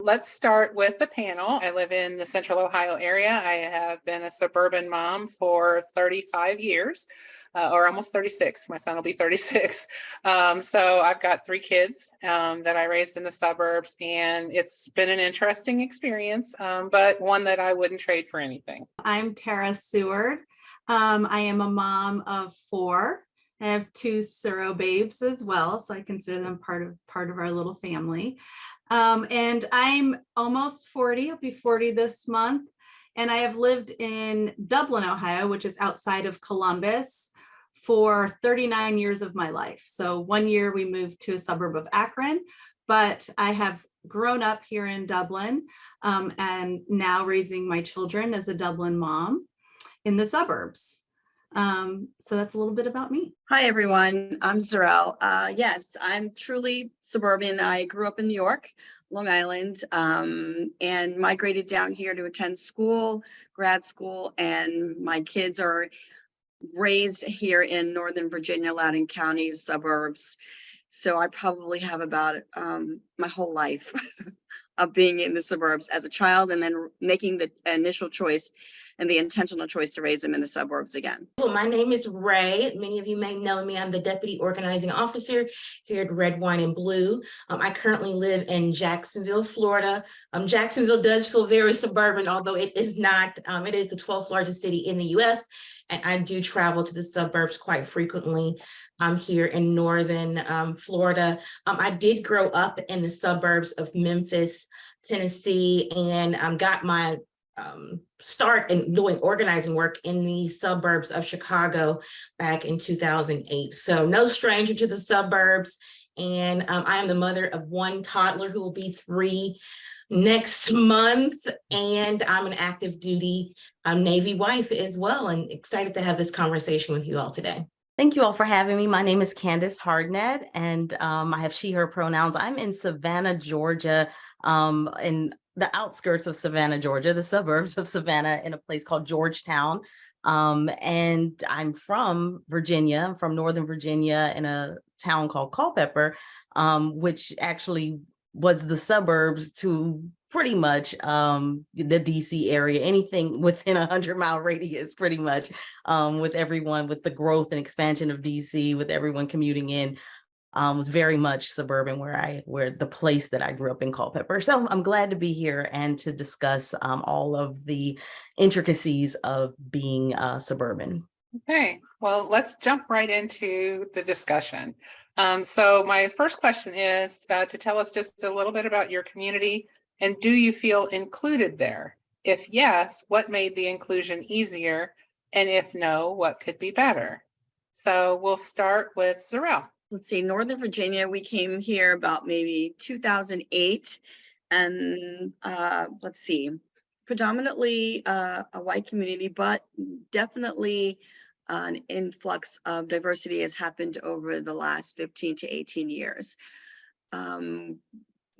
let's start with the panel. I live in the Central Ohio area. I have been a suburban mom for 35 years. Or almost 36. My son will be 36. So I've got 3 kids that I raised in the suburbs, and it's been an interesting experience, but one that I wouldn't trade for anything. I'm Tara Seward. I am a mom of 4. I have 2 Suro babes as well, so I consider them part of our little family. And I'm almost 40. I'll be 40 this month. And I have lived in Dublin, Ohio, which is outside of Columbus, for 39 years of my life. So 1 year we moved to a suburb of Akron, but I have grown up here in Dublin and now raising my children as a Dublin mom in the suburbs. So that's a little bit about me. Hi, everyone. I'm Zarel. Yes, I'm truly suburban. I grew up in New York, Long Island, and migrated down here to attend school, grad school, and my kids are raised here in Northern Virginia, Loudoun County, suburbs. So I probably have about my whole life of being in the suburbs as a child, and then making the initial choice and the intentional choice to raise them in the suburbs again. Well, my name is Ray. Many of you may know me. I'm the Deputy Organizing Officer here at Red, Wine, and Blue. I currently live in Jacksonville, Florida. Jacksonville does feel very suburban, although it is not. It is the 12th largest city in the U.S., and I do travel to the suburbs quite frequently. I'm here in northern Florida. I did grow up in the suburbs of Memphis, Tennessee, and got my start in doing organizing work in the suburbs of Chicago back in 2008. So no stranger to the suburbs. And I am the mother of 1 toddler who will be 3 next month. And I'm an active duty Navy wife as well, and excited to have this conversation with you all today. Thank you all for having me. My name is Candace Hardnett, and I have she, her pronouns. I'm in Savannah, Georgia, in the outskirts of Savannah, Georgia, the suburbs of Savannah, in a place called Georgetown. And I'm from Virginia. I'm from Northern Virginia in a town called Culpeper, which actually was the suburbs to pretty much the DC area. Anything within a 100-mile radius, pretty much, with everyone, with the growth and expansion of DC, with everyone commuting in, was very much suburban, where the place that I grew up in Culpeper. So I'm glad to be here and to discuss all of the intricacies of being suburban. Okay, well, let's jump right into the discussion. So my first question is to tell us just a little bit about your community, and do you feel included there? If yes, what made the inclusion easier? And if no, what could be better? So we'll start with Zarel. Let's see, Northern Virginia, we came here about maybe 2008. And let's see, predominantly a white community, but definitely an influx of diversity has happened over the last 15 to 18 years.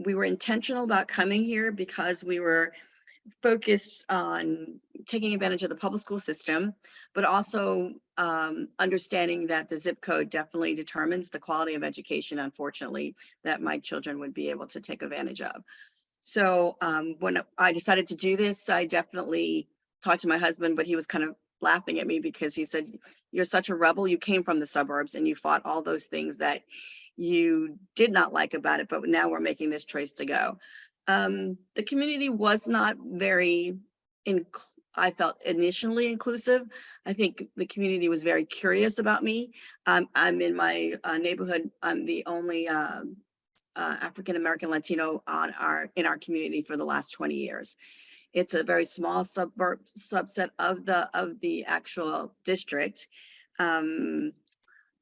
We were intentional about coming here because we were focused on taking advantage of the public school system, but also understanding that the zip code definitely determines the quality of education, unfortunately, that my children would be able to take advantage of. So when I decided to do this, I definitely talked to my husband, but he was kind of laughing at me because he said, "You're such a rebel. You came from the suburbs and you fought all those things that you did not like about it, but now we're making this choice to go." The community was not very, I felt, initially inclusive. I think the community was very curious about me. I'm in my neighborhood. I'm the only African-American Latino in our community for the last 20 years. It's a very small subset of the actual district.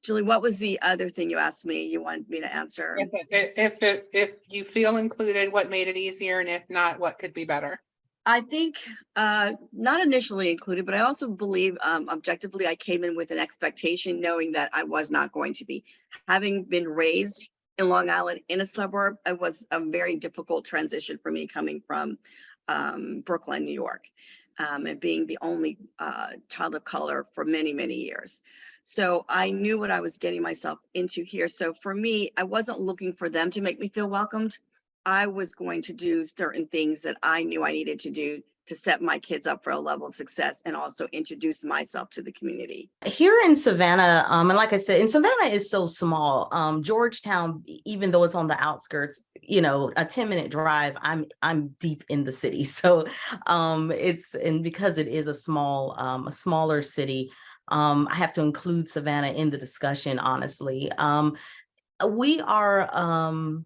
Julie, what was the other thing you asked me you wanted me to answer? If you feel included, what made it easier? And if not, what could be better? I think not initially included, but I also believe objectively I came in with an expectation knowing that I was not going to be. Having been raised in Long Island in a suburb, it was a very difficult transition for me coming from Brooklyn, New York, and being the only child of color for many, many years. So I knew what I was getting myself into here. So for me, I wasn't looking for them to make me feel welcomed. I was going to do certain things that I knew I needed to do to set my kids up for a level of success and also introduce myself to the community. Here in Savannah, and like I said, and Savannah is so small. Georgetown, even though it's on the outskirts, you know, a 10-minute drive, I'm deep in the city. So and because it is a smaller city, I have to include Savannah in the discussion, honestly. We are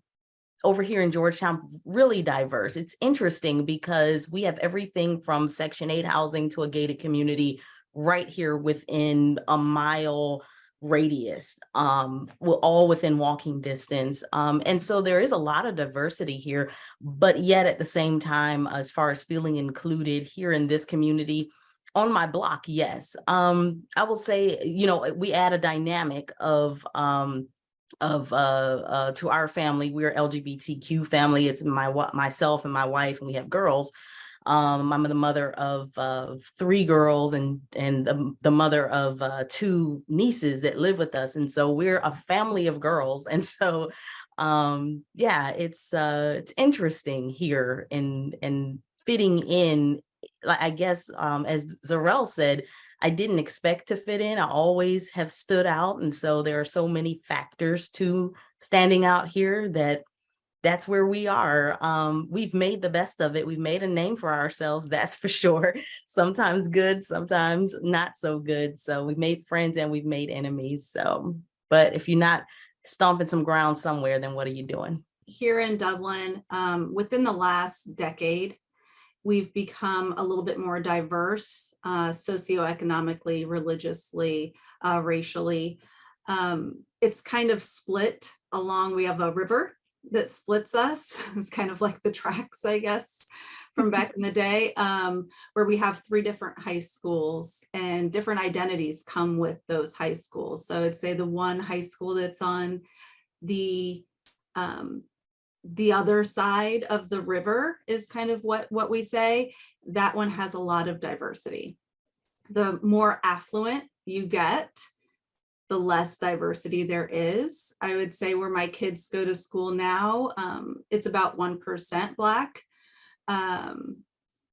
over here in Georgetown, really diverse. It's interesting because we have everything from Section 8 housing to a gated community right here within a mile radius, all within walking distance. And so there is a lot of diversity here, but yet at the same time, as far as feeling included here in this community, on my block, yes. I will say, you know, we add a dynamic of to our family. We're LGBTQ family. It's myself and my wife, and we have girls. I'm the mother of 3 girls and the mother of 2 nieces that live with us, and so we're a family of girls. And so yeah, it's interesting here in fitting in. I guess as Zarel said, I didn't expect to fit in. I always have stood out. And so there are so many factors to standing out here that's where we are. We've made the best of it. We've made a name for ourselves, that's for sure. Sometimes good, sometimes not so good. So we've made friends and we've made enemies. So, but if you're not stomping some ground somewhere, then what are you doing? Here in Dublin, within the last decade, we've become a little bit more diverse, socioeconomically, religiously, racially. It's kind of split along. We have a river that splits us. It's kind of like the tracks, I guess, from back in the day, where we have 3 different high schools and different identities come with those high schools. So I'd say the one high school that's on the other side of the river is kind of what we say. That one has a lot of diversity. The more affluent you get, the less diversity there is. I would say where my kids go to school now, it's about 1% Black,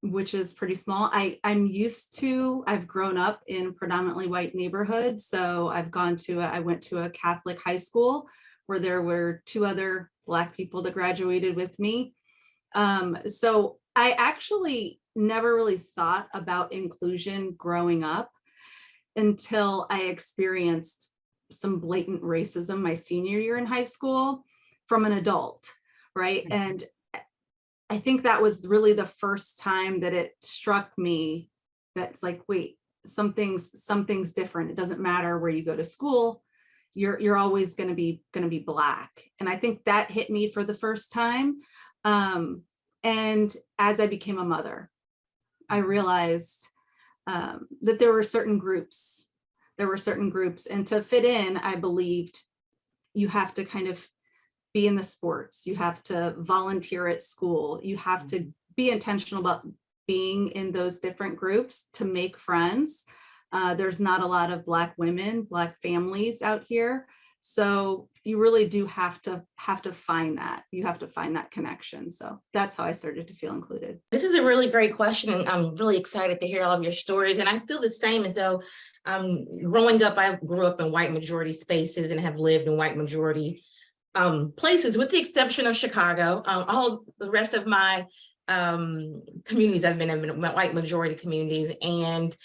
which is pretty small. I've grown up in predominantly white neighborhoods. So I went to a Catholic high school where there were 2 other Black people that graduated with me. So I actually never really thought about inclusion growing up until I experienced some blatant racism my senior year in high school from an adult, right? And I think that was really the first time that it struck me that's like, wait, something's different. It doesn't matter where you go to school. You're always going to be Black. And I think that hit me for the first time. And as I became a mother, I realized that there were certain groups, and to fit in, I believed you have to kind of be in the sports, you have to volunteer at school, you have to be intentional about being in those different groups to make friends. There's not a lot of Black women, Black families out here. So you really do have to find that. You have to find that connection. So that's how I started to feel included. This is a really great question, and I'm really excited to hear all of your stories. And I feel the same, as though growing up, I grew up in white majority spaces and have lived in white majority places, with the exception of Chicago. All the rest of my communities I've been in white majority communities. And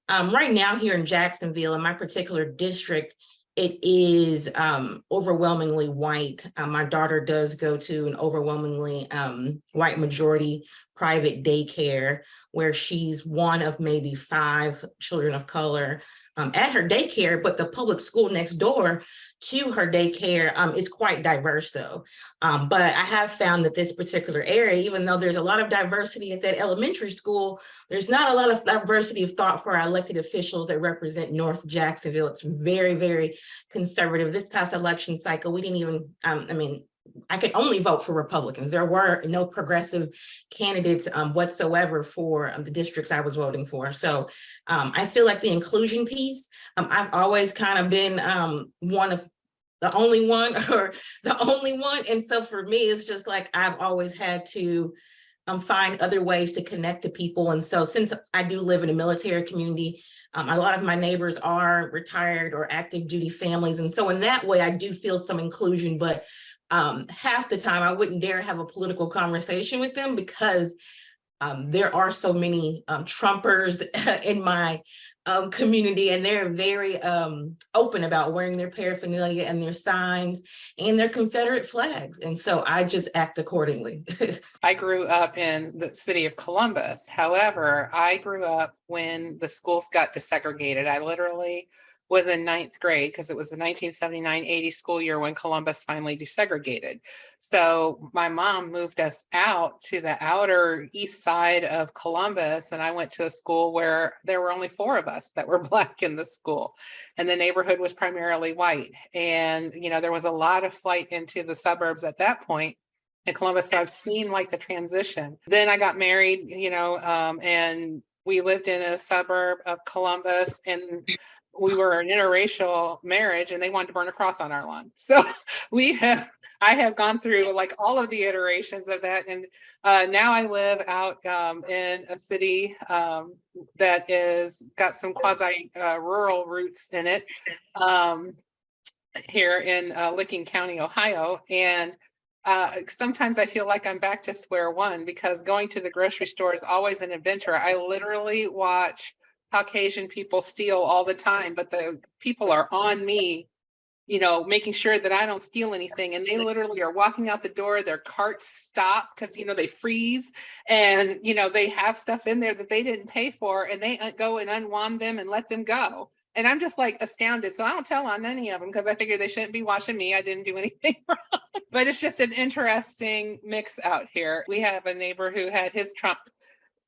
right now here in Jacksonville, in my particular district, it is overwhelmingly white. My daughter does go to an overwhelmingly white majority private daycare, where she's one of maybe 5 children of color at her daycare, but the public school next door to her daycare is quite diverse though. But I have found that this particular area, even though there's a lot of diversity at that elementary school, there's not a lot of diversity of thought for our elected officials that represent North Jacksonville. It's very, very conservative. This past election cycle, we didn't even, I could only vote for Republicans. There were no progressive candidates whatsoever for the districts I was voting for. So I feel like the inclusion piece, I've always kind of been one of the only one or the only one. And so for me, it's just like I've always had to find other ways to connect to people. And so since I do live in a military community, a lot of my neighbors are retired or active duty families. And so in that way, I do feel some inclusion, but half the time I wouldn't dare have a political conversation with them because there are so many Trumpers in my community, and they're very open about wearing their paraphernalia and their signs and their Confederate flags. And so I just act accordingly. I grew up in the city of Columbus. However, I grew up when the schools got desegregated. I literally was in 9th grade because it was the 1979-80 school year when Columbus finally desegregated. So my mom moved us out to the outer east side of Columbus, and I went to a school where there were only 4 of us that were Black in the school, and the neighborhood was primarily white. And there was a lot of flight into the suburbs at that point in Columbus. So I've seen like the transition. Then I got married, and we lived in a suburb of Columbus, and we were an interracial marriage, and they wanted to burn a cross on our lawn. So I have gone through like all of the iterations of that. And now I live out in a city that is got some quasi rural roots in it here in Licking County, Ohio. And sometimes I feel like I'm back to square one because going to the grocery store is always an adventure. I literally watch Caucasian people steal all the time, but the people are on me, making sure that I don't steal anything. And they literally are walking out the door, their carts stop because, they freeze, and, they have stuff in there that they didn't pay for, and they go and unwand them and let them go. And I'm just like astounded. So I don't tell on any of them because I figure they shouldn't be watching me. I didn't do anything wrong. But it's just an interesting mix out here. We have a neighbor who had his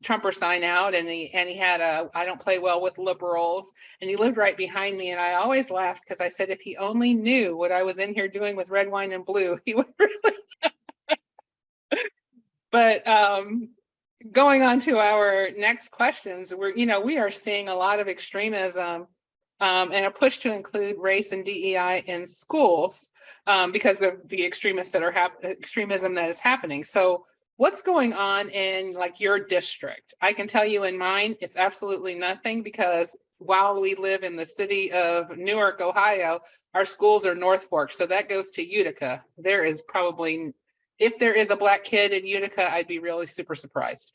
Trumper sign out, and he had I don't play well with liberals, and he lived right behind me. And I always laughed because I said, if he only knew what I was in here doing with red wine and blue, he would really. But going on to our next questions, we are seeing a lot of extremism and a push to include race and DEI in schools because of the extremism that is happening. So what's going on in like your district? I can tell you in mine, it's absolutely nothing because while we live in the city of Newark, Ohio, our schools are North Fork. So that goes to Utica. There is probably, if there is a Black kid in Utica, I'd be really super surprised.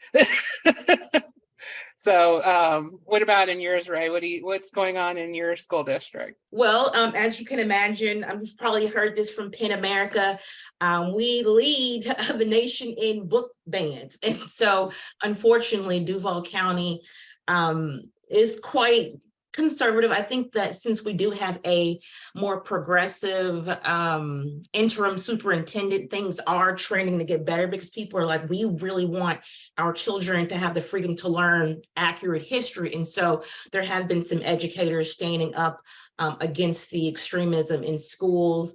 So what about in yours, Ray? What's going on in your school district? Well, as you can imagine, you've probably heard this from PEN America. We lead the nation in book bans. And so unfortunately, Duval County is quite conservative. I think that since we do have a more progressive interim superintendent, things are trending to get better because people are like, we really want our children to have the freedom to learn accurate history. And so there have been some educators standing up against the extremism in schools.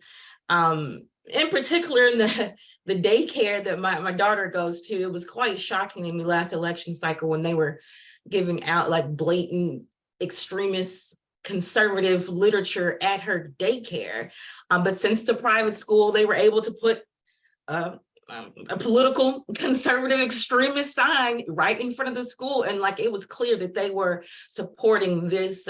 In particular, in the daycare that my daughter goes to, it was quite shocking to me last election cycle when they were giving out like blatant extremist conservative literature at her daycare. But since the private school, they were able to put a political conservative extremist sign right in front of the school. And like, it was clear that they were supporting this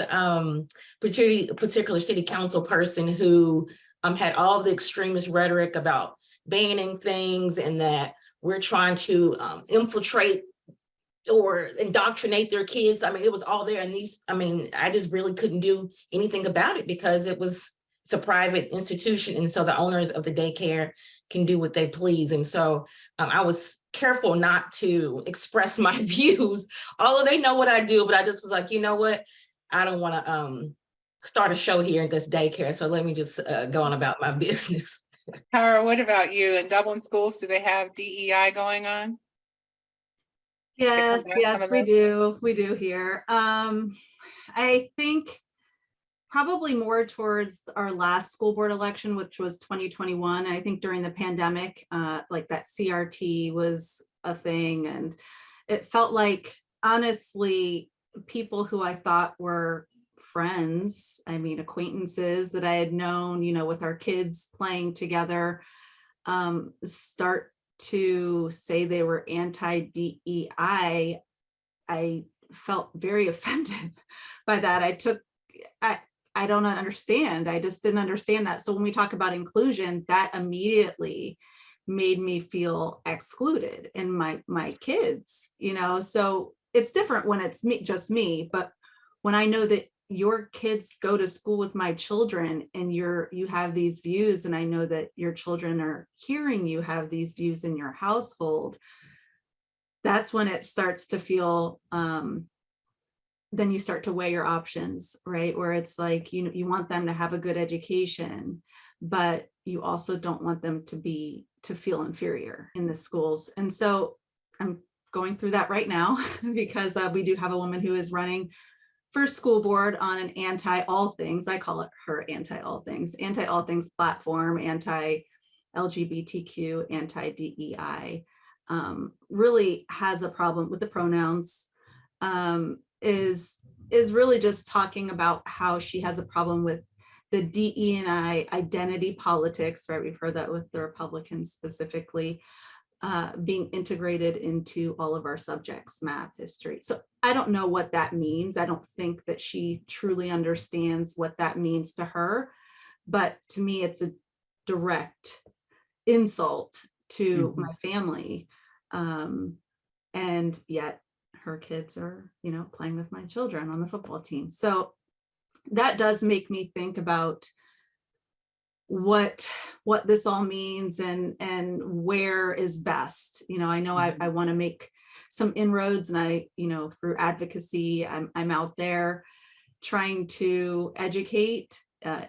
particular city council person who had all the extremist rhetoric about banning things and that we're trying to infiltrate or indoctrinate their kids. I mean, it was all there. And I just really couldn't do anything about it because it's a private institution. And so the owners of the daycare can do what they please. And so I was careful not to express my views, although they know what I do, but I just was like, you know what? I don't want to start a show here at this daycare. So let me just go on about my business. Tara, what about you? In Dublin schools, do they have DEI going on? Yes, we do. We do here. I think probably more towards our last school board election, which was 2021. I think during the pandemic, like that CRT was a thing. And it felt like, honestly, people who I thought were friends, I mean, acquaintances that I had known, with our kids playing together, start to say they were anti-DEI, I felt very offended by that. I don't understand. I just didn't understand that. So when we talk about inclusion, that immediately made me feel excluded in my kids, so it's different when it's just me, but when I know that your kids go to school with my children and you have these views, and I know that your children are hearing you have these views in your household, that's when it starts to feel, then you start to weigh your options, right? Where it's like, you want them to have a good education, but you also don't want them to feel inferior in the schools. And so I'm going through that right now because we do have a woman who is running for school board on an anti-all things, I call it her anti-all things platform, anti-LGBTQ, anti-DEI, really has a problem with the pronouns, is really just talking about how she has a problem with the DE&I identity politics, right? We've heard that with the Republicans specifically, being integrated into all of our subjects, math, history. So I don't know what that means. I don't think that she truly understands what that means to her, but to me, it's a direct insult to my family. And yet her kids are, playing with my children on the football team. So that does make me think about what this all means and where is best. I know I want to make some inroads, and I, through advocacy, I'm out there trying to educate,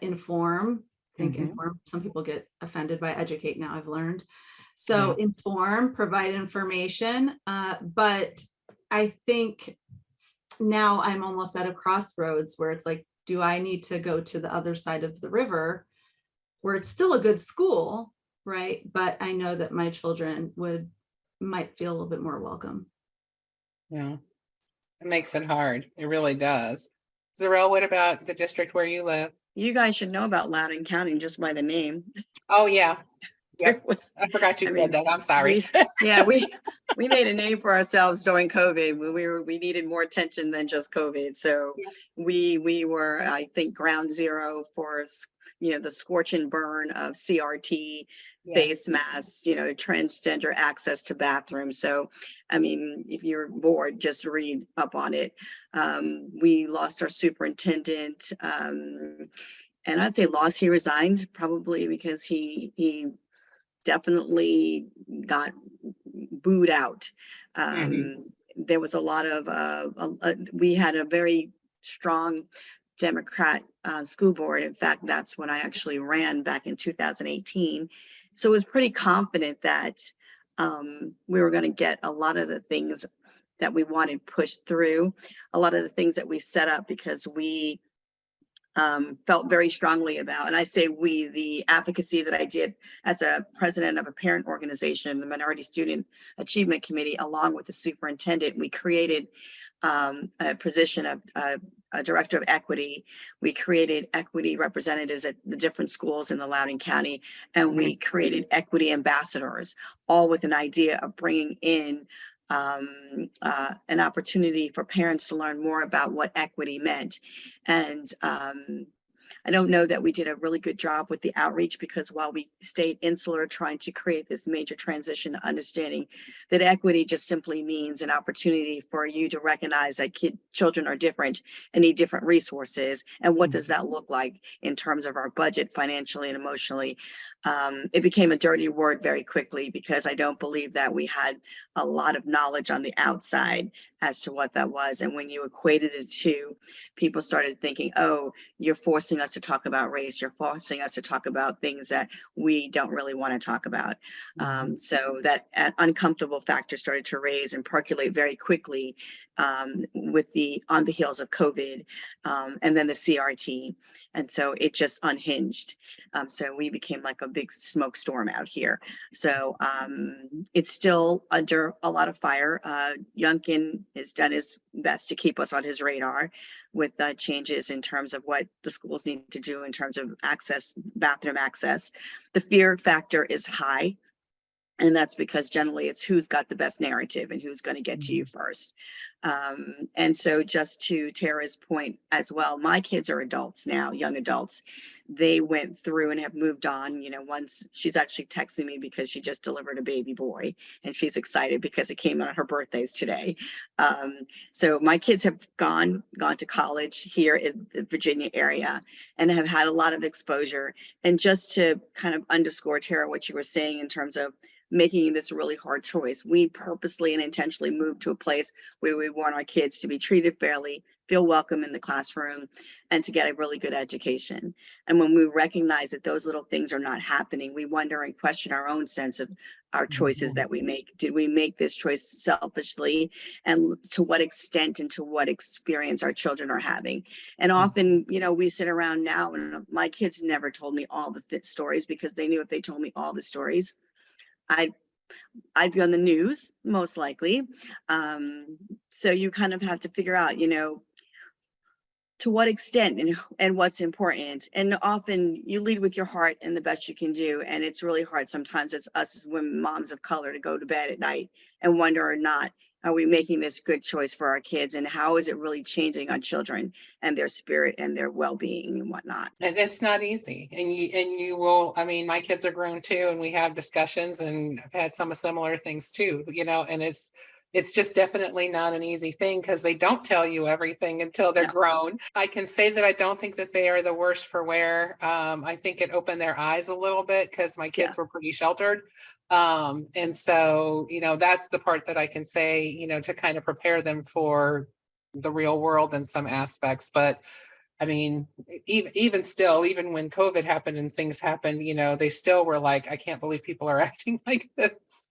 inform, inform. Some people get offended by educate now, I've learned. So inform, provide information, but I think now I'm almost at a crossroads where it's like, do I need to go to the other side of the river where it's still a good school, right? But I know that my children might feel a little bit more welcome. Yeah, it makes it hard. It really does. Zarel, what about the district where you live? You guys should know about Loudoun County just by the name. Oh, yeah. Yep. It was, I forgot you I said mean, that. I'm sorry. we made a name for ourselves during COVID. We needed more attention than just COVID. So we were, I think, ground zero for, the scorch and burn of CRT, face masks, transgender access to bathrooms. So, I mean, if you're bored, just read up on it. We lost our superintendent, and I'd say lost, he resigned probably because he definitely got booed out. There was a lot of, we had a very strong Democrat school board. In fact, that's when I actually ran back in 2018. So I was pretty confident that we were going to get a lot of the things that we wanted pushed through, a lot of the things that we set up because we felt very strongly about, and I say we, the advocacy that I did as a president of a parent organization, the Minority Student Achievement Committee, along with the superintendent, we created a position of a director of equity. We created equity representatives at the different schools in the Loudoun County, and we created equity ambassadors, all with an idea of bringing in an opportunity for parents to learn more about what equity meant. And I don't know that we did a really good job with the outreach, because while we stayed insular trying to create this major transition to understanding that equity just simply means an opportunity for you to recognize that children are different and need different resources. And what does that look like in terms of our budget, financially and emotionally? It became a dirty word very quickly, because I don't believe that we had a lot of knowledge on the outside as to what that was. And when you equated it to, people started thinking, oh, you're forcing us us to talk about race. You're forcing us to talk about things that we don't really want to talk about. So that uncomfortable factor started to raise and percolate very quickly on the heels of COVID, and then the CRT. And so it just unhinged. So we became like a big smoke storm out here. So it's still under a lot of fire. Youngkin has done his best to keep us on his radar with changes in terms of what the schools need to do in terms of access, bathroom access. The fear factor is high. And that's because generally it's who's got the best narrative and who's going to get to you first. And so just to Tara's point as well, my kids are adults now, young adults. They went through and have moved on. You know, once she's actually texting me because she just delivered a baby boy and she's excited because it came on her birthdays today. So my kids have gone to college here in the Virginia area and have had a lot of exposure. And just to kind of underscore, Tara, what you were saying in terms of making this a really hard choice, we purposely and intentionally moved to a place where we want our kids to be treated fairly, feel welcome in the classroom, and to get a really good education. And when we recognize that those little things are not happening, we wonder and question our own sense of our choices that we make. Did we make this choice selfishly? And to what extent and to what experience our children are having? And often, you know, we sit around now, and my kids never told me all the stories, because they knew if they told me all the stories, I'd be on the news, most likely. So you kind of have to figure out, you know, to what extent and what's important. And often you lead with your heart and the best you can do. And it's really hard sometimes as us as women, moms of color, to go to bed at night and wonder or not, are we making this good choice for our kids? And how is it really changing on children and their spirit and their well-being and whatnot? And it's not easy. And you will, I mean, my kids are grown too, and we have discussions, and I've had some similar things too, you know, and it's just definitely not an easy thing, because they don't tell you everything until they're grown. I can say that I don't think that they are the worst for wear. I think it opened their eyes a little bit, because my kids were pretty sheltered. And so, you know, that's the part that I can say, you know, to kind of prepare them for the real world in some aspects. But I mean, even still, even when COVID happened and things happened, you know, they still were like, I can't believe people are acting like this.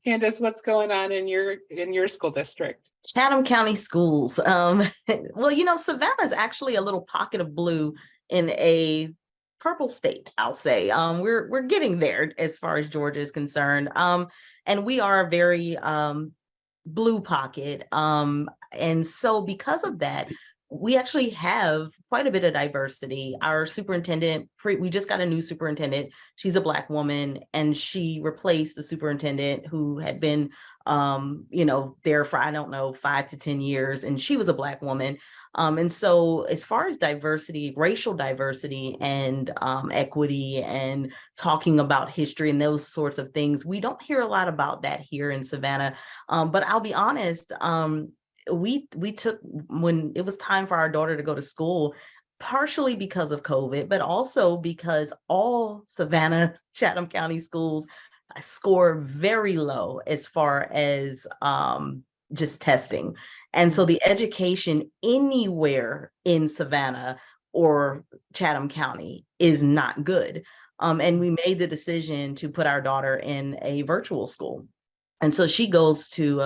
Candace, what's going on in your school district? Chatham County schools. Well, you know, Savannah is actually a little pocket of blue in a purple state, I'll say. We're getting there as far as Georgia is concerned. And we are a very blue pocket. And so because of that, we actually have quite a bit of diversity. Our superintendent, we just got a new superintendent. She's a Black woman, and she replaced the superintendent who had been, you know, there for, I don't know, 5 to 10 years, and she was a Black woman. And so as far as diversity, racial diversity and equity and talking about history and those sorts of things, we don't hear a lot about that here in Savannah. But I'll be honest, we took, when it was time for our daughter to go to school, partially because of COVID, but also because all Savannah, Chatham County schools score very low as far as just testing. And so the education anywhere in Savannah or Chatham County is not good. And we made the decision to put our daughter in a virtual school. And so she goes to,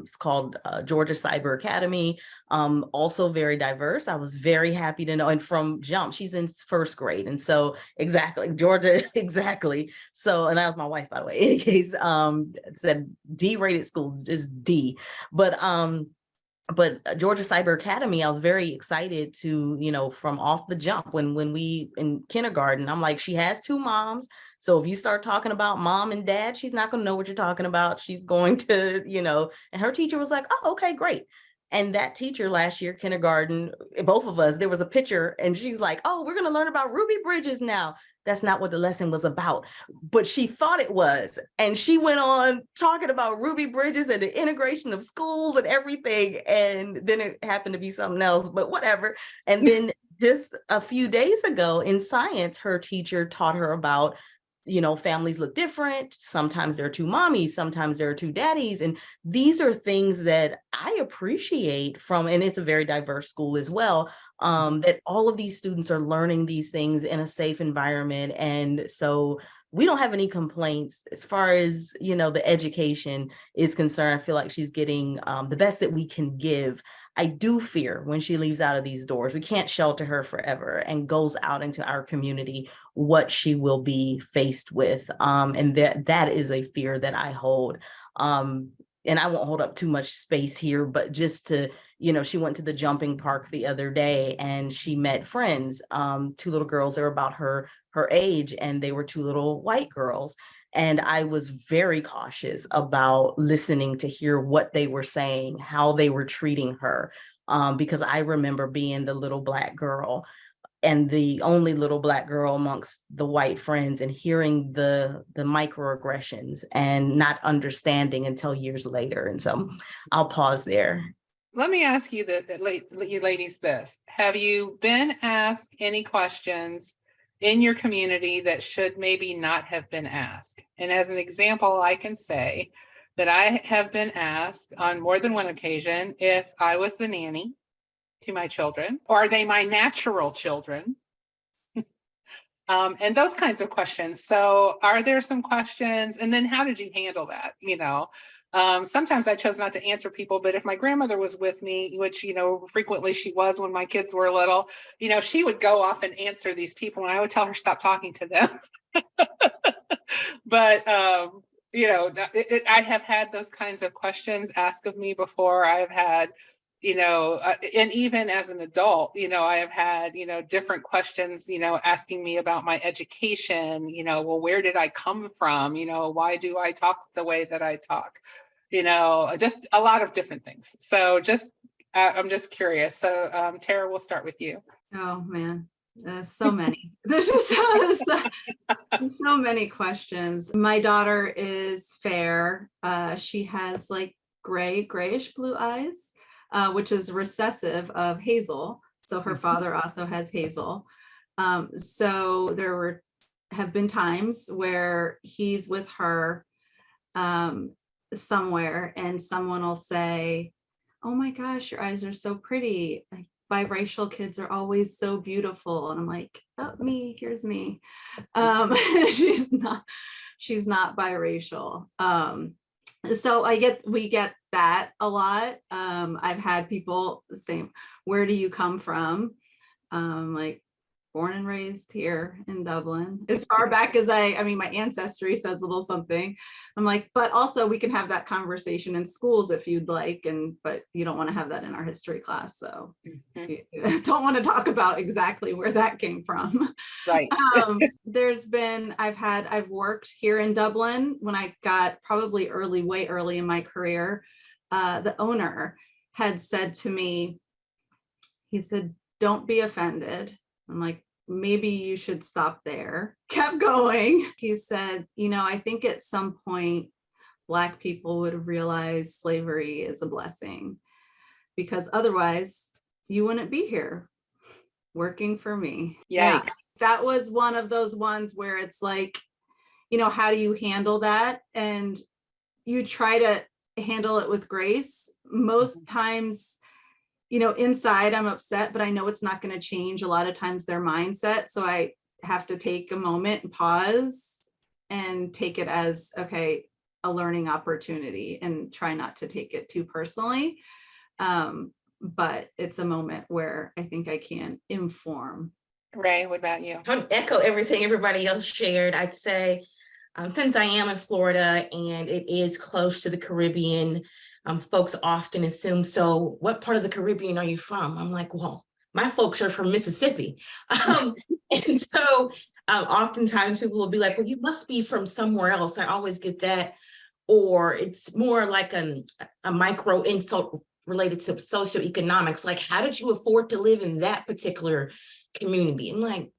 it's called Georgia Cyber Academy, also very diverse. I was very happy to know, and from jump, she's in first grade. And so exactly, Georgia, exactly. So, and that was my wife, by the way, in case, said D-rated school, just D. But Georgia Cyber Academy, I was very excited to, you know, from off the jump, when we in kindergarten, I'm like, she has 2 moms. So if you start talking about mom and dad, she's not going to know what you're talking about. She's going to, you know, and her teacher was like, oh, okay, great. And that teacher last year, kindergarten, both of us, there was a picture, and she's like, oh, we're going to learn about Ruby Bridges now. That's not what the lesson was about, but she thought it was. And she went on talking about Ruby Bridges and the integration of schools and everything. And then it happened to be something else, but whatever. And then just a few days ago in science, her teacher taught her about families look different. Sometimes there are two mommies, sometimes there are two daddies. And these are things that I appreciate and it's a very diverse school as well, that all of these students are learning these things in a safe environment. And so we don't have any complaints as far as, the education is concerned. I feel like she's getting the best that we can give. I do fear when she leaves out of these doors, we can't shelter her forever, and goes out into our community, what she will be faced with. And that is a fear that I hold. And I won't hold up too much space here, but just to, she went to the jumping park the other day and she met friends, two little girls. They were about her age, and they were two little white girls. And I was very cautious about listening to hear what they were saying, how they were treating her, because I remember being the little Black girl and the only little Black girl amongst the white friends, and hearing the microaggressions and not understanding until years later. And so I'll pause there. Let me ask you you ladies this. Have you been asked any questions in your community that should maybe not have been asked? And as an example, I can say that I have been asked on more than one occasion if I was the nanny to my children, or are they my natural children? And those kinds of questions. So are there some questions? And then how did you handle that? Sometimes I chose not to answer people, but if my grandmother was with me, which, frequently she was when my kids were little, she would go off and answer these people, and I would tell her, stop talking to them. But, I have had those kinds of questions asked of me before. I have had, and even as an adult, I have had, different questions, asking me about my education, well, where did I come from? Why do I talk the way that I talk? Just a lot of different things. So I'm just curious. So Tara, we'll start with you. Oh man, so many. There's just so many questions. My daughter is fair. She has like grayish blue eyes. Which is recessive of hazel. So her father also has hazel. So there have been times where he's with her somewhere, and someone will say, oh my gosh, your eyes are so pretty. Like, biracial kids are always so beautiful. And I'm like, oh, here's me. She's not biracial. So we get that a lot. I've had people say, where do you come from? Like, born and raised here in Dublin. As far back as my ancestry says a little something. I'm like, but also we can have that conversation in schools if you'd like, but you don't want to have that in our history class. So you don't want to talk about exactly where that came from. Right. I've worked here in Dublin when I got probably way early in my career. The owner had said to me, he said, don't be offended. I'm like, maybe you should stop there. Kept going. He said, I think at some point, Black people would realize slavery is a blessing, because otherwise you wouldn't be here working for me. Yikes. Yeah, that was one of those ones where it's like, how do you handle that? And you try to handle it with grace. Most times, inside I'm upset, but I know it's not going to change a lot of times their mindset. So I have to take a moment and pause and take it as, okay, a learning opportunity, and try not to take it too personally. But it's a moment where I think I can inform. Ray, what about you? I'll echo everything everybody else shared. I'd say, since I am in Florida and it is close to the Caribbean, folks often assume, so what part of the Caribbean are you from? I'm like, well, my folks are from Mississippi. And so oftentimes people will be like, well, you must be from somewhere else. I always get that. Or it's more like a micro insult related to socioeconomics. Like, how did you afford to live in that particular community? I'm like,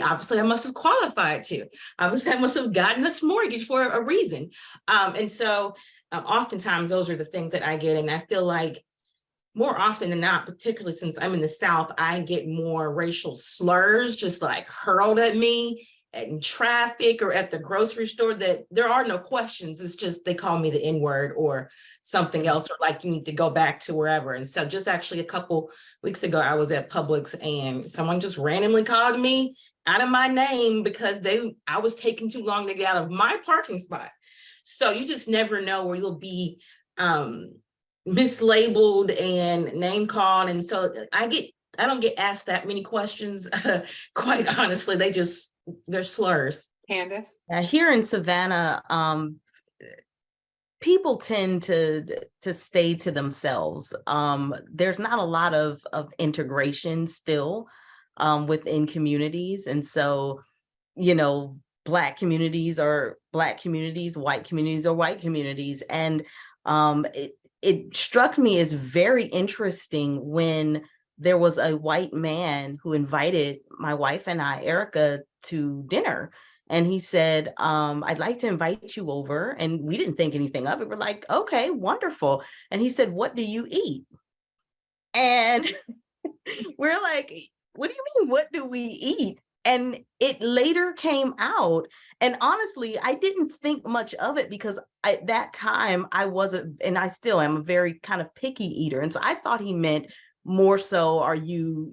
obviously I must have qualified to. Obviously I must have gotten this mortgage for a reason. And so oftentimes those are the things that I get. And I feel like more often than not, particularly since I'm in the South, I get more racial slurs just like hurled at me in traffic or at the grocery store, that there are no questions. It's just they call me the N-word or something else, or like you need to go back to wherever. And so just actually a couple weeks ago, I was at Publix and someone just randomly called me out of my name because I was taking too long to get out of my parking spot. So you just never know where you'll be mislabeled and name called. And so I don't get asked that many questions, quite honestly. They're slurs. Candace? Here in Savannah, people tend to stay to themselves. There's not a lot of integration still within communities. And so, Black communities are Black communities, white communities are white communities. And it struck me as very interesting when there was a white man who invited my wife and I, Erica, to dinner. And he said, I'd like to invite you over. And we didn't think anything of it. We're like, okay, wonderful. And he said, what do you eat? And we're like, what do you mean, what do we eat? And it later came out. And honestly, I didn't think much of it because at that time I wasn't, and I still am, a very kind of picky eater. And so I thought he meant more so, do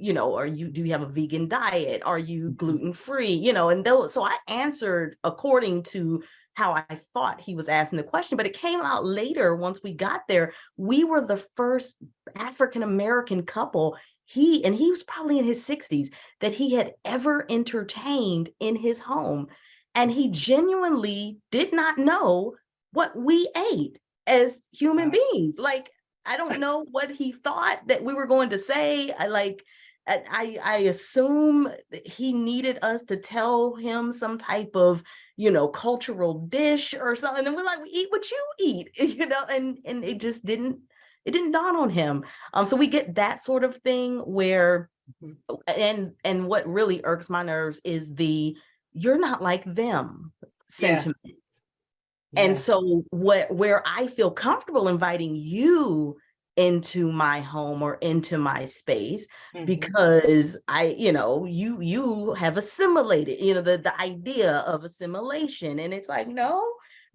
you have a vegan diet? Are you gluten-free? And those, so I answered according to how I thought he was asking the question, but it came out later once we got there. We were the first African-American couple, he was probably in his 60s, that he had ever entertained in his home. And he genuinely did not know what we ate as human beings. Like, I don't know what he thought that we were going to say. I assume he needed us to tell him some type of, cultural dish or something. And we're like, we eat what you eat, and it just didn't dawn on him. So we get that sort of thing where, and what really irks my nerves is you're not like them sentiment. Yeah. And so where I feel comfortable inviting you into my home or into my space, because you have assimilated, the idea of assimilation. And it's like, no,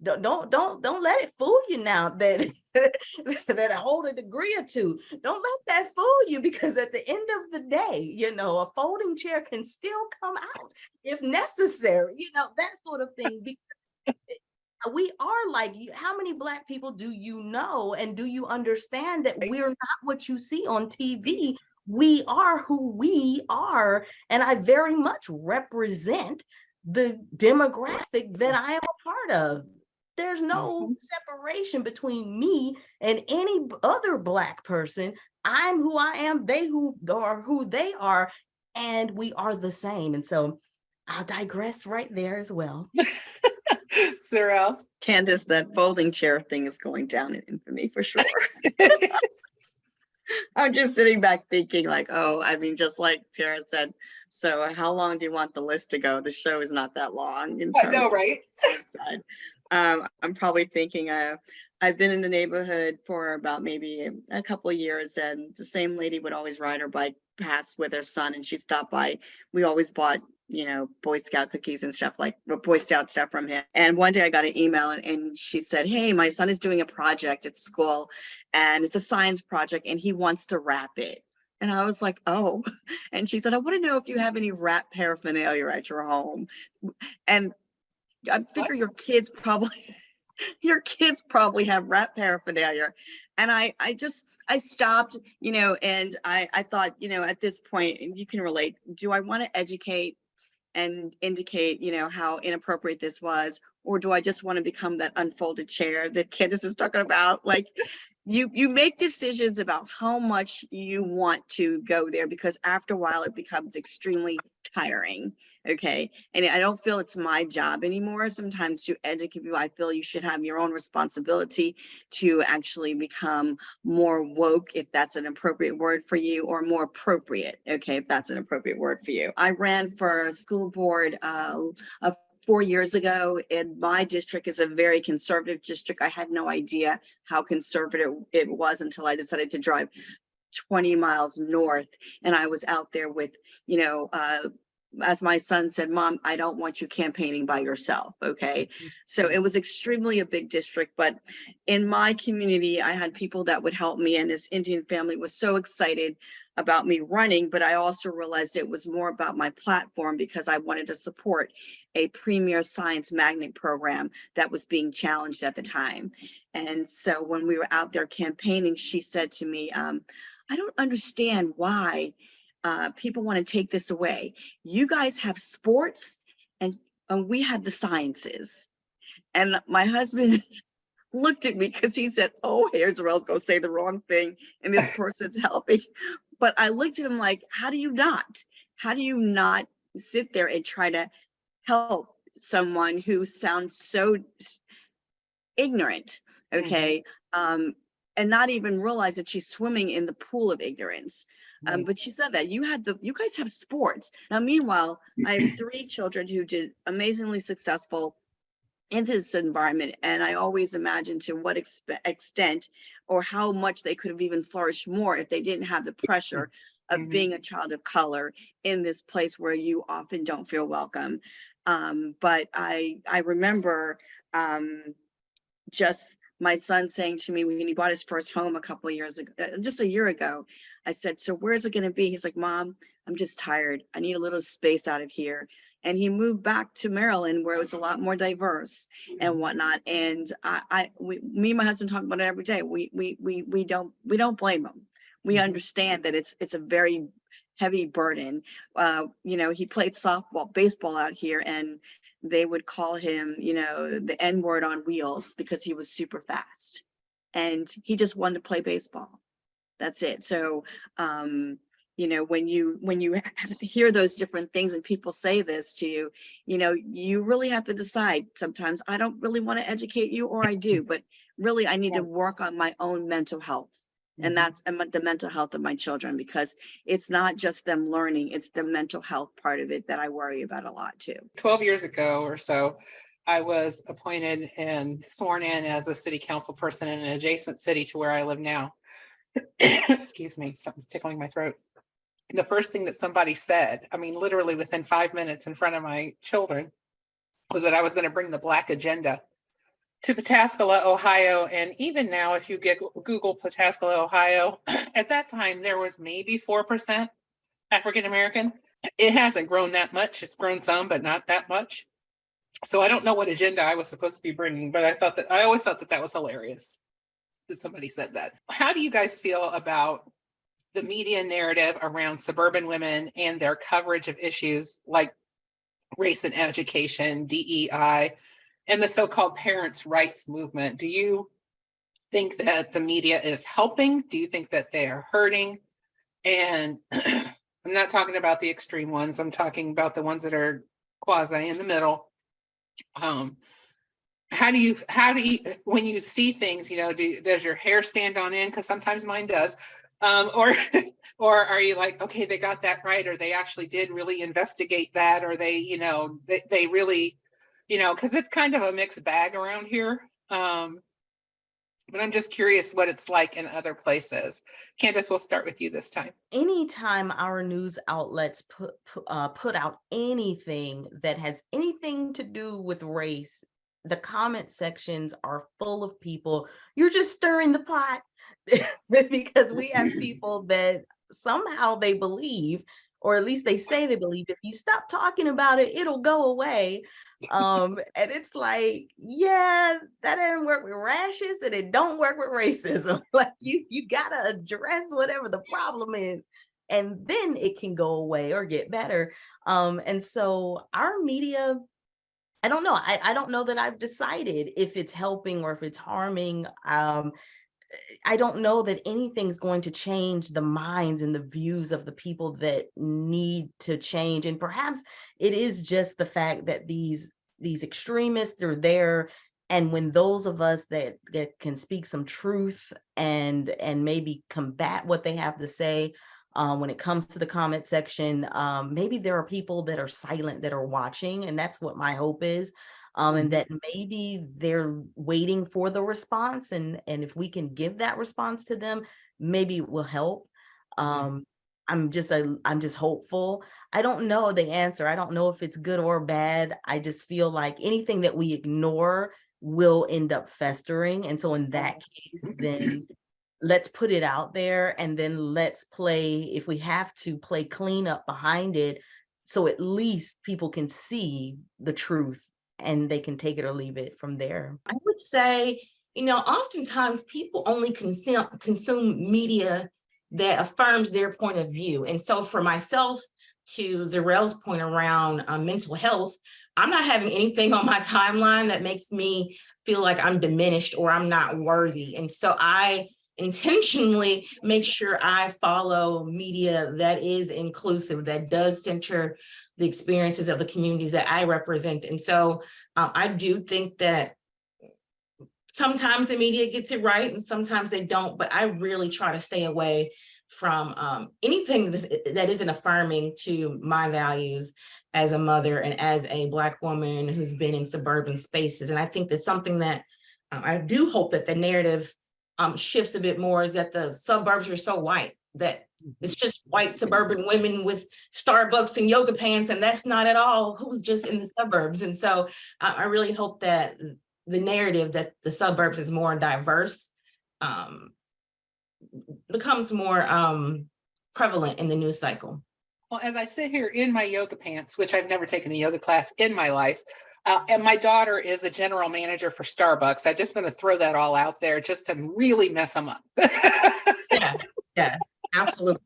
don't let it fool you now that that I hold a degree or two. Don't let that fool you, because at the end of the day, a folding chair can still come out if necessary, that sort of thing. Because we are like, how many Black people do you know, and do you understand that we're not what you see on TV? We are who we are, and I very much represent the demographic that I am a part of. There's no separation between me and any other Black person. I'm who I am, they who are who they are, and we are the same. And so I'll digress right there as well. Zarel? Candace, that folding chair thing is going down in infamy for sure. I'm just sitting back thinking like, just like Tara said, so how long do you want the list to go? The show is not that long. I know, right? I'm probably thinking I've been in the neighborhood for about maybe a couple of years, and the same lady would always ride her bike past with her son, and she'd stop by. We always bought, Boy Scout cookies and stuff, like Boy Scout stuff from him. And one day I got an email and she said, hey, my son is doing a project at school, and it's a science project, and he wants to wrap it. And I was like, oh. And she said, I want to know if you have any wrap paraphernalia at your home. And I figure your kids probably have wrap paraphernalia. And I stopped, and I thought, at this point, and you can relate, do I want to educate and indicate, how inappropriate this was, or do I just want to become that unfolded chair that Candace is talking about? Like, you make decisions about how much you want to go there, because after a while it becomes extremely tiring. Okay. And I don't feel it's my job anymore sometimes to educate you. I feel you should have your own responsibility to actually become more woke, if that's an appropriate word for you, or more appropriate. Okay. If that's an appropriate word for you. I ran for school board 4 years ago, and my district is a very conservative district. I had no idea how conservative it was until I decided to drive 20 miles north, and I was out there with, as my son said, Mom, I don't want you campaigning by yourself. Okay. So it was extremely a big district, but in my community, I had people that would help me, and this Indian family was so excited about me running, but I also realized it was more about my platform because I wanted to support a premier science magnet program that was being challenged at the time. And so when we were out there campaigning, she said to me, I don't understand why people want to take this away. You guys have sports and we have the sciences. And my husband looked at me because he said, oh, here's where I was going to say the wrong thing. And this person's helping. But I looked at him like, how do you not sit there and try to help someone who sounds so ignorant? Okay. And not even realize that she's swimming in the pool of ignorance. But she said that you guys have sports. Now, meanwhile, I have 3 children who did amazingly successful in this environment. And I always imagine to what extent or how much they could have even flourished more if they didn't have the pressure of being a child of color in this place where you often don't feel welcome. But I remember just my son saying to me when he bought his first home a couple of years ago, just a year ago, I said, so where's it going to be? He's like, Mom, I'm just tired. I need a little space out of here. And he moved back to Maryland where it was a lot more diverse and whatnot. And me and my husband talk about it every day. We don't blame him. We understand that it's a very heavy burden. You know, he played baseball out here, and they would call him, you know, the N-word on wheels because he was super fast, and he just wanted to play baseball. That's it. So, you know, when you hear those different things and people say this to you, you know, you really have to decide. Sometimes I don't really want to educate you, or I do, but really I need to work on my own mental health. And that's the mental health of my children, because it's not just them learning, it's the mental health part of it that I worry about a lot too. 12 years ago or so, I was appointed and sworn in as a city council person in an adjacent city to where I live now. Excuse me, something's tickling my throat. The first thing that somebody said, I mean, literally within 5 minutes in front of my children, was that I was going to bring the Black agenda to Pataskala, Ohio. And even now, if you Google Pataskala, Ohio, at that time, there was maybe 4% African-American. It hasn't grown that much. It's grown some, but not that much. So I don't know what agenda I was supposed to be bringing, but I always thought that was hilarious that somebody said that. How do you guys feel about the media narrative around suburban women and their coverage of issues like race and education, DEI, and the so-called parents' rights movement? Do you think that the media is helping? Do you think that they are hurting? And I'm not talking about the extreme ones. I'm talking about the ones that are quasi in the middle. How do you, when you see things, you know, does your hair stand on end? Because sometimes mine does. Or are you like, okay, they got that right, or they actually did really investigate that, or they, you know, they really, you know, because it's kind of a mixed bag around here. But I'm just curious what it's like in other places. Candace, we'll start with you this time. Anytime our news outlets put out anything that has anything to do with race, the comment sections are full of people, you're just stirring the pot. Because we have people that somehow they believe, or at least they say they believe, if you stop talking about it, it'll go away. And it's like, yeah, that didn't work with rashes, and it don't work with racism. Like you gotta address whatever the problem is, and then it can go away or get better. And so our media, I don't know. I don't know that I've decided if it's helping or if it's harming. I don't know that anything's going to change the minds and the views of the people that need to change. And perhaps it is just the fact that these extremists are there. And when those of us that can speak some truth and maybe combat what they have to say, when it comes to the comment section, maybe there are people that are silent that are watching, and that's what my hope is. And that maybe they're waiting for the response, and if we can give that response to them, maybe it will help. I'm just hopeful. I don't know the answer. I don't know if it's good or bad. I just feel like anything that we ignore will end up festering. And so in that case, then let's put it out there, and then let's play, if we have to, play cleanup behind it, so at least people can see the truth and they can take it or leave it from there. I would say, oftentimes people only consume media that affirms their point of view. And so for myself, to Zarel's point around mental health, I'm not having anything on my timeline that makes me feel like I'm diminished or I'm not worthy. And so I intentionally make sure I follow media that is inclusive, that does center the experiences of the communities that I represent. And so I do think that sometimes the media gets it right and sometimes they don't, but I really try to stay away from anything that isn't affirming to my values as a mother and as a Black woman who's been in suburban spaces. And I think that's something that I do hope that the narrative shifts a bit more, is that the suburbs are so white, that it's just white suburban women with Starbucks and yoga pants, and that's not at all who's just in the suburbs. And so I really hope that the narrative that the suburbs is more diverse becomes more prevalent in the news cycle. Well, as I sit here in my yoga pants, which I've never taken a yoga class in my life, and my daughter is a general manager for Starbucks. I just want to throw that all out there just to really mess them up. Yeah, absolutely.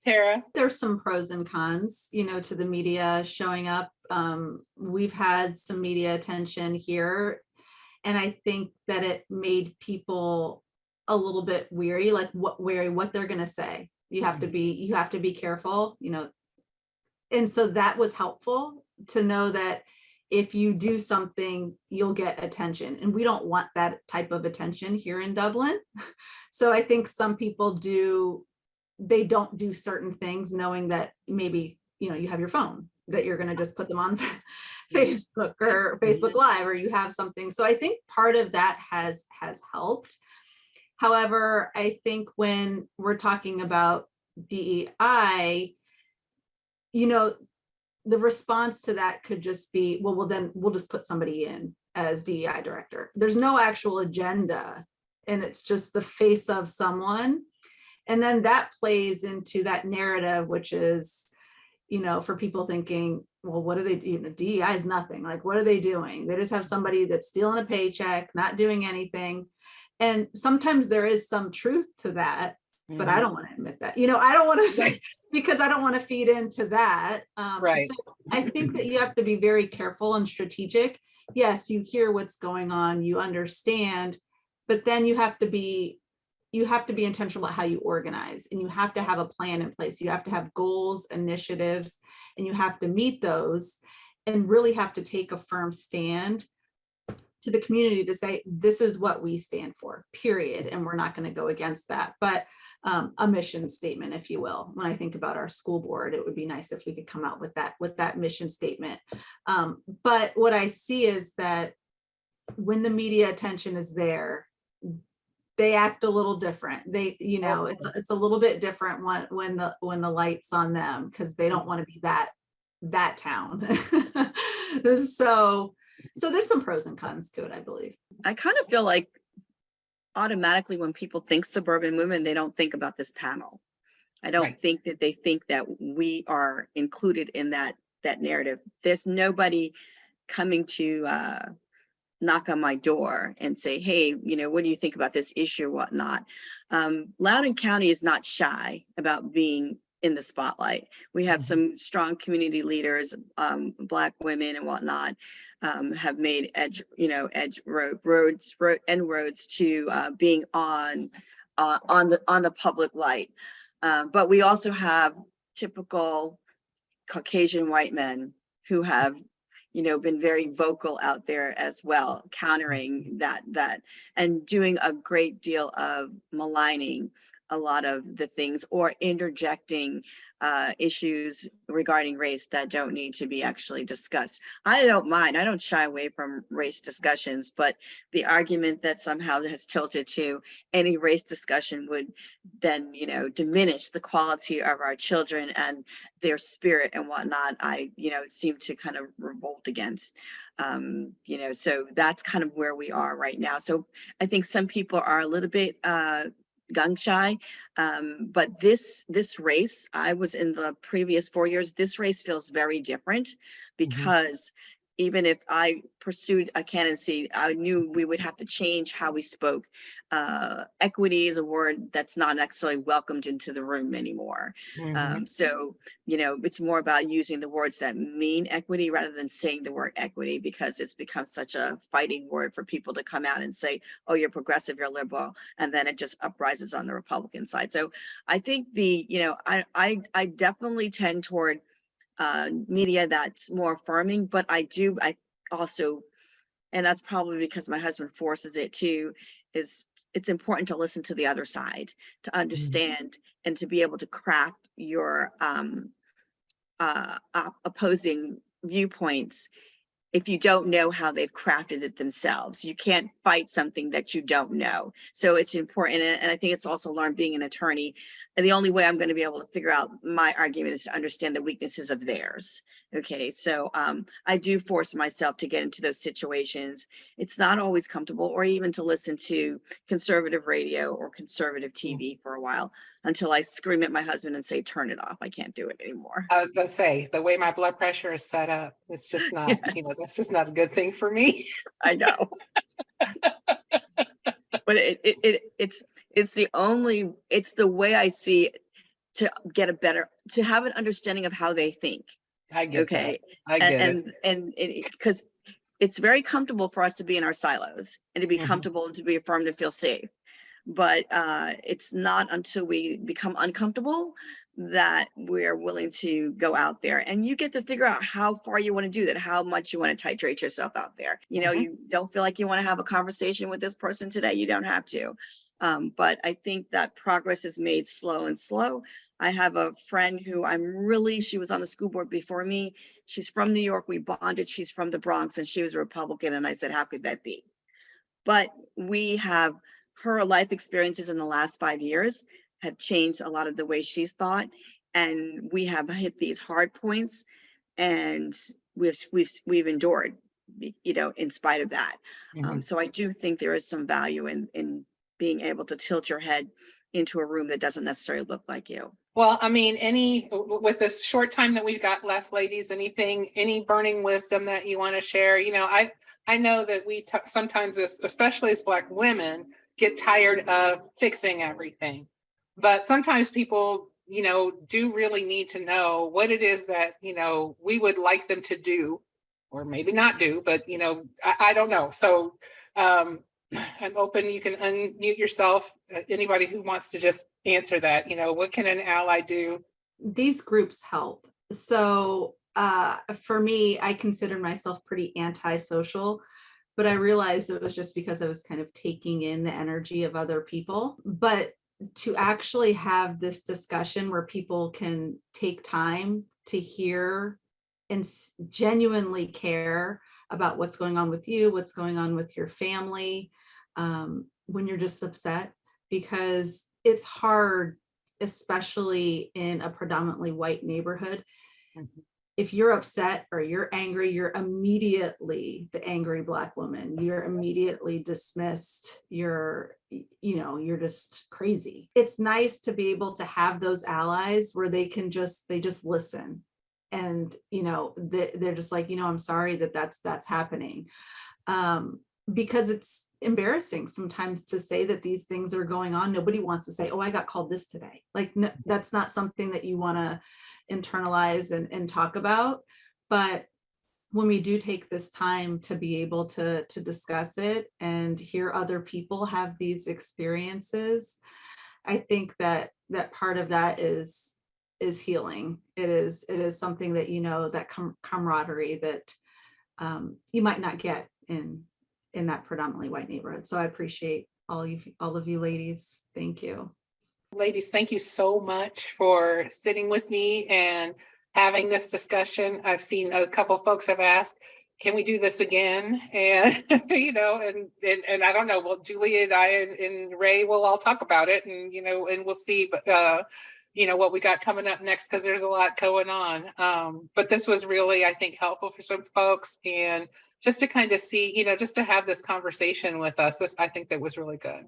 Tara? There's some pros and cons, to the media showing up. We've had some media attention here, and I think that it made people a little bit weary, like what they're going to say. You have to be careful, and so that was helpful to know that if you do something, you'll get attention, and we don't want that type of attention here in Dublin. So I think some people they don't do certain things knowing that maybe, you have your phone, that you're going to just put them on Facebook or Facebook Live, or you have something. So I think part of that has helped. However, I think when we're talking about DEI, the response to that could just be, well, then we'll just put somebody in as DEI director. There's no actual agenda, and it's just the face of someone. And then that plays into that narrative, which is, for people thinking, well, what are they doing? DEI is nothing. Like, what are they doing? They just have somebody that's stealing a paycheck, not doing anything. And sometimes there is some truth to that, but I don't want to admit that. I don't want to say, because I don't want to feed into that. Right. So I think that you have to be very careful and strategic. Yes, you hear what's going on, you understand, but then you have to be intentional about how you organize, and you have to have a plan in place. You have to have goals, initiatives, and you have to meet those, and really have to take a firm stand to the community to say, this is what we stand for, period. And we're not going to go against that. But a mission statement, if you will. When I think about our school board, it would be nice if we could come out with that mission statement. But what I see is that when the media attention is there, they act a little different. It's a little bit different when the light's on them, because they don't want to be that town. So there's some pros and cons to it, I believe. I kind of feel like automatically when people think suburban women, they don't think about this panel. I don't think that they think that we are included in that narrative. There's nobody coming to knock on my door and say, hey, what do you think about this issue or whatnot? Loudoun County is not shy about being in the spotlight. We have some strong community leaders, Black women and whatnot, have made roads to being on the public light. But we also have typical Caucasian white men who have been very vocal out there as well, countering that and doing a great deal of maligning a lot of the things, or interjecting issues regarding race that don't need to be actually discussed. I don't mind. I don't shy away from race discussions, but the argument that somehow has tilted to any race discussion would then, you know, diminish the quality of our children and their spirit and whatnot, I, you know, seem to kind of revolt against. You know, so that's kind of where we are right now. So I think some people are a little bit gun shy, but this race, I was in the previous 4 years, this race feels very different because even if I pursued a candidacy, I knew we would have to change how we spoke. Equity is a word that's not necessarily welcomed into the room anymore. So, you know, it's more about using the words that mean equity rather than saying the word equity, because it's become such a fighting word for people to come out and say, oh, you're progressive, you're liberal, and then it just uprises on the Republican side. So I think you know, I definitely tend toward media that's more affirming, but I also, and that's probably because my husband forces it too, is it's important to listen to the other side, to understand and to be able to craft your opposing viewpoints. If you don't know how they've crafted it themselves, you can't fight something that you don't know. So it's important. And I think it's also learned being an attorney. And the only way I'm going to be able to figure out my argument is to understand the weaknesses of theirs. Okay, so I do force myself to get into those situations. It's not always comfortable, or even to listen to conservative radio or conservative TV for a while until I scream at my husband and say, turn it off. I can't do it anymore. I was gonna say, the way my blood pressure is set up, it's just not, you know, that's just not a good thing for me. I know. But it's the way I see to get to have an understanding of how they think. I get Okay. that. I get it. And because it's very comfortable for us to be in our silos and to be Mhm. comfortable and to be affirmed and feel safe. But it's not until we become uncomfortable that we're willing to go out there, and you get to figure out how far you want to do that, how much you want to titrate yourself out there. You know, you don't feel like you want to have a conversation with this person today, you don't have to. But I think that progress is made slow and slow. I have a friend who she was on the school board before me. She's from New York. We bonded. She's from the Bronx and she was a Republican. And I said, how could that be? But her life experiences in the last 5 years have changed a lot of the way she's thought. And we have hit these hard points and we've endured, you know, in spite of that. So I do think there is some value in being able to tilt your head into a room that doesn't necessarily look like you. Well, I mean, with this short time that we've got left, ladies, any burning wisdom that you want to share? You know, I know that we sometimes, especially as Black women, get tired of fixing everything. But sometimes people, you know, do really need to know what it is that, you know, we would like them to do, or maybe not do, but, you know, I don't know. So I'm open. You can unmute yourself. Anybody who wants to just answer that, you know, what can an ally do? These groups help. So for me, I consider myself pretty antisocial, but I realized it was just because I was kind of taking in the energy of other people. But to actually have this discussion where people can take time to hear and genuinely care about what's going on with you, what's going on with your family, when you're just upset, because it's hard, especially in a predominantly white neighborhood. If you're upset or you're angry, you're immediately the angry Black woman. You're immediately dismissed. You're just crazy. It's nice to be able to have those allies where they just listen. And, you know, they're just like, you know, I'm sorry that's happening. Because it's embarrassing sometimes to say that these things are going on. Nobody wants to say, oh, I got called this today. Like, no, that's not something that you want to internalize and talk about. But when we do take this time to be able to discuss it and hear other people have these experiences, I think that part of that is healing. It is something that, you know, that camaraderie that you might not get in that predominantly white neighborhood. So I appreciate all of you ladies. Thank you. Ladies, thank you so much for sitting with me and having this discussion. I've seen a couple folks have asked, can we do this again? And, you know, and I don't know, well, Julie and I and Ray will all talk about it and, you know, and we'll see, but, you know, what we got coming up next, because there's a lot going on. But this was really, I think, helpful for some folks, and just to kind of see, you know, just to have this conversation with us, I think that was really good.